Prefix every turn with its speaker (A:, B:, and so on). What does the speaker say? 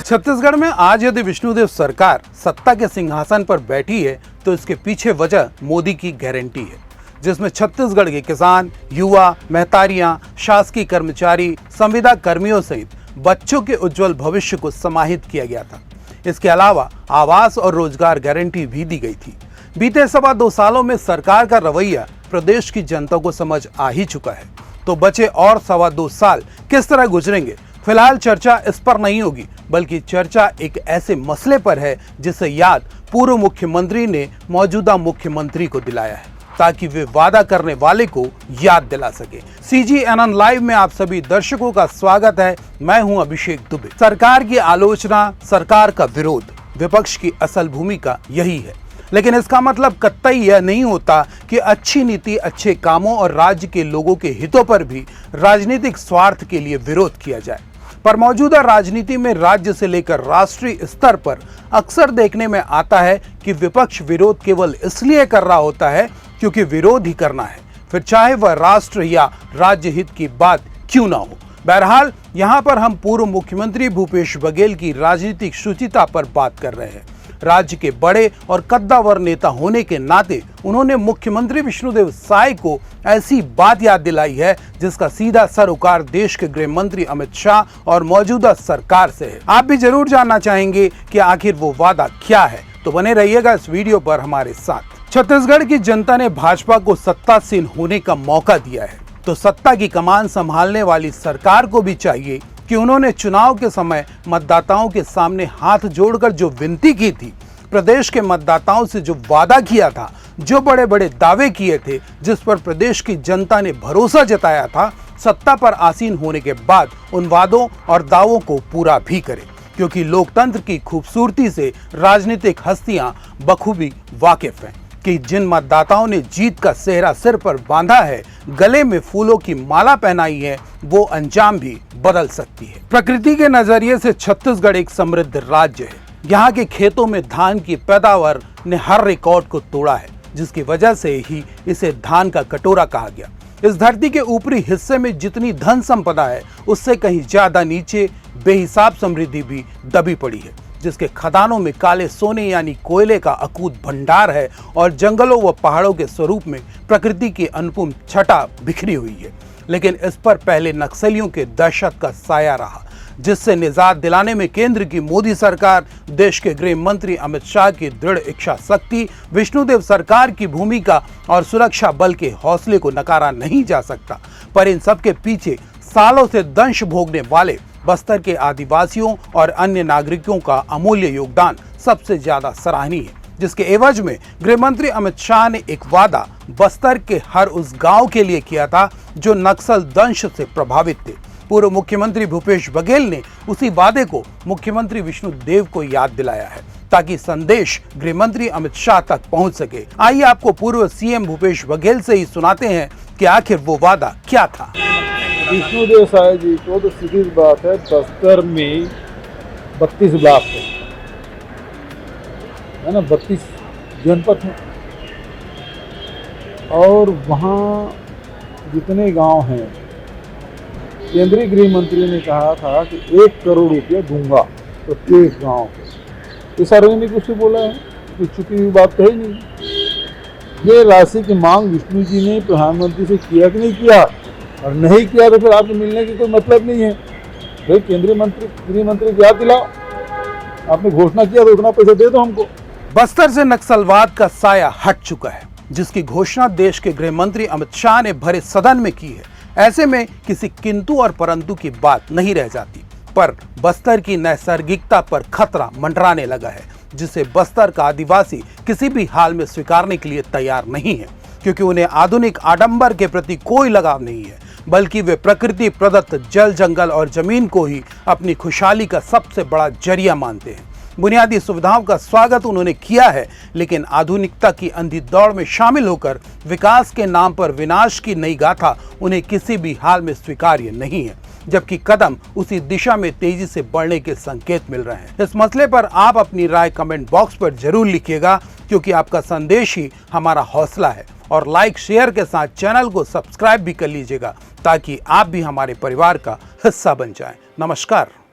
A: छत्तीसगढ़ में आज यदि विष्णुदेव सरकार सत्ता के सिंहासन पर बैठी है तो इसके पीछे वजह मोदी की गारंटी है, जिसमें छत्तीसगढ़ के किसान, युवा, महतारियां, शासकीय कर्मचारी, संविदा कर्मियों सहित बच्चों के उज्जवल भविष्य को समाहित किया गया था। इसके अलावा आवास और रोजगार गारंटी भी दी गई थी। बीते 2.25 सालों में सरकार का रवैया प्रदेश की जनता को समझ आ ही चुका है, तो बचे और 2.25 साल किस तरह गुजरेंगे, फिलहाल चर्चा इस पर नहीं होगी, बल्कि चर्चा एक ऐसे मसले पर है जिसे याद पूर्व मुख्यमंत्री ने मौजूदा मुख्यमंत्री को दिलाया है, ताकि वे वादा करने वाले को याद दिला सके। CGNN लाइव में आप सभी दर्शकों का स्वागत है। मैं हूं अभिषेक दुबे। सरकार की आलोचना, सरकार का विरोध, विपक्ष की असल भूमिका यही है, लेकिन इसका मतलब कतई यह नहीं होता कि अच्छी नीति, अच्छे कामों और राज्य के लोगों के हितों पर भी राजनीतिक स्वार्थ के लिए विरोध किया जाए। पर मौजूदा राजनीति में राज्य से लेकर राष्ट्रीय स्तर पर अक्सर देखने में आता है कि विपक्ष विरोध केवल इसलिए कर रहा होता है क्योंकि विरोध ही करना है, फिर चाहे वह राष्ट्र या राज्य हित की बात क्यों ना हो। बहरहाल यहाँ पर हम पूर्व मुख्यमंत्री भूपेश बघेल की राजनीतिक शुचिता पर बात कर रहे हैं। राज्य के बड़े और कद्दावर नेता होने के नाते उन्होंने मुख्यमंत्री विष्णुदेव साय को ऐसी बात याद दिलाई है जिसका सीधा सरोकार देश के गृह मंत्री अमित शाह और मौजूदा सरकार से है। आप भी जरूर जानना चाहेंगे कि आखिर वो वादा क्या है, तो बने रहिएगा इस वीडियो पर हमारे साथ। छत्तीसगढ़ की जनता ने भाजपा को सत्तासीन होने का मौका दिया है, तो सत्ता की कमान संभालने वाली सरकार को भी चाहिए कि उन्होंने चुनाव के समय मतदाताओं के सामने हाथ जोड़कर जो विनती की थी, प्रदेश के मतदाताओं से जो वादा किया था, जो बड़े बड़े दावे किए थे, जिस पर प्रदेश की जनता ने भरोसा जताया था, सत्ता पर आसीन होने के बाद उन वादों और दावों को पूरा भी करे, क्योंकि लोकतंत्र की खूबसूरती से राजनीतिक हस्तियां बखूबी वाकिफ हैं कि जिन मतदाताओं ने जीत का सेहरा सिर पर बांधा है, गले में फूलों की माला पहनाई है, वो अंजाम भी बदल सकती है। प्रकृति के नजरिए से छत्तीसगढ़ एक समृद्ध राज्य है। यहाँ के खेतों में धान की पैदावार ने हर रिकॉर्ड को तोड़ा है, जिसकी वजह से ही इसे धान का कटोरा कहा गया। इस धरती के ऊपरी हिस्से में जितनी धन संपदा है, उससे कहीं ज्यादा नीचे बेहिसाब समृद्धि भी दबी पड़ी है, जिसके खदानों में काले सोने यानी कोयले का अकूत भंडार है और जंगलों व पहाड़ों के स्वरूप में प्रकृति की अनुपम छटा बिखरी हुई है। लेकिन इस पर पहले नक्सलियों के दहशत का साया रहा, जिससे निजात दिलाने में केंद्र की मोदी सरकार, देश के गृह मंत्री अमित शाह की दृढ़ इच्छा शक्ति, विष्णुदेव सरकार की भूमिका और सुरक्षा बल के हौसले को नकारा नहीं जा सकता। पर इन सब के पीछे सालों से दंश भोगने वाले बस्तर के आदिवासियों और अन्य नागरिकों का अमूल्य योगदान सबसे ज्यादा सराहनीय है, जिसके एवज में गृह मंत्री अमित शाह ने एक वादा बस्तर के हर उस गांव के लिए किया था जो नक्सल दंश से प्रभावित थे। पूर्व मुख्यमंत्री भूपेश बघेल ने उसी वादे को मुख्यमंत्री विष्णुदेव को याद दिलाया है, ताकि संदेश गृह मंत्री अमित शाह तक पहुंच सके। आइए आपको पूर्व CM भूपेश बघेल से ही सुनाते हैं कि आखिर वो वादा क्या था।
B: विष्णुदेव साय जी को तो सीधी बात है, बस्तर में 32 ब्लॉक है ना, 32 जनपद हैं, और वहाँ जितने गांव हैं, केंद्रीय गृह मंत्री ने कहा था कि 1 करोड़ रुपया दूंगा प्रत्येक गांव को। ये सार्वजनिक रूप से बोला है, कुछ छुपी हुई बात तो है नहीं। ये राशि की मांग विष्णु जी ने प्रधानमंत्री से किया कि नहीं किया, और नहीं किया तो फिर आपको मिलने की कोई मतलब नहीं है। भाई केंद्रीय मंत्री, गृह मंत्री को याद दिलाओ, आपने घोषणा किया तो उतना पैसा दे दो हमको।
A: बस्तर से नक्सलवाद का साया हट चुका है, जिसकी घोषणा देश के गृह मंत्री अमित शाह ने भरे सदन में की है। ऐसे में किसी किंतु और परंतु की बात नहीं रह जाती, पर बस्तर की नैसर्गिकता पर खतरा मंडराने लगा है, जिसे बस्तर का आदिवासी किसी भी हाल में स्वीकारने के लिए तैयार नहीं है, क्योंकि उन्हें आधुनिक आडंबर के प्रति कोई लगाव नहीं है, बल्कि वे प्रकृति प्रदत्त जल, जंगल और जमीन को ही अपनी खुशहाली का सबसे बड़ा जरिया मानते हैं। बुनियादी सुविधाओं का स्वागत उन्होंने किया है, लेकिन आधुनिकता की अंधी दौड़ में शामिल होकर विकास के नाम पर विनाश की नई गाथा उन्हें किसी भी हाल में स्वीकार्य नहीं है, जबकि कदम उसी दिशा में तेजी से बढ़ने के संकेत मिल रहे हैं। इस मसले पर आप अपनी राय कमेंट बॉक्स पर जरूर लिखिएगा, क्योंकि आपका संदेश ही हमारा हौसला है। और लाइक शेयर के साथ चैनल को सब्सक्राइब भी कर लीजिएगा, ताकि आप भी हमारे परिवार का हिस्सा बन जाएं। नमस्कार।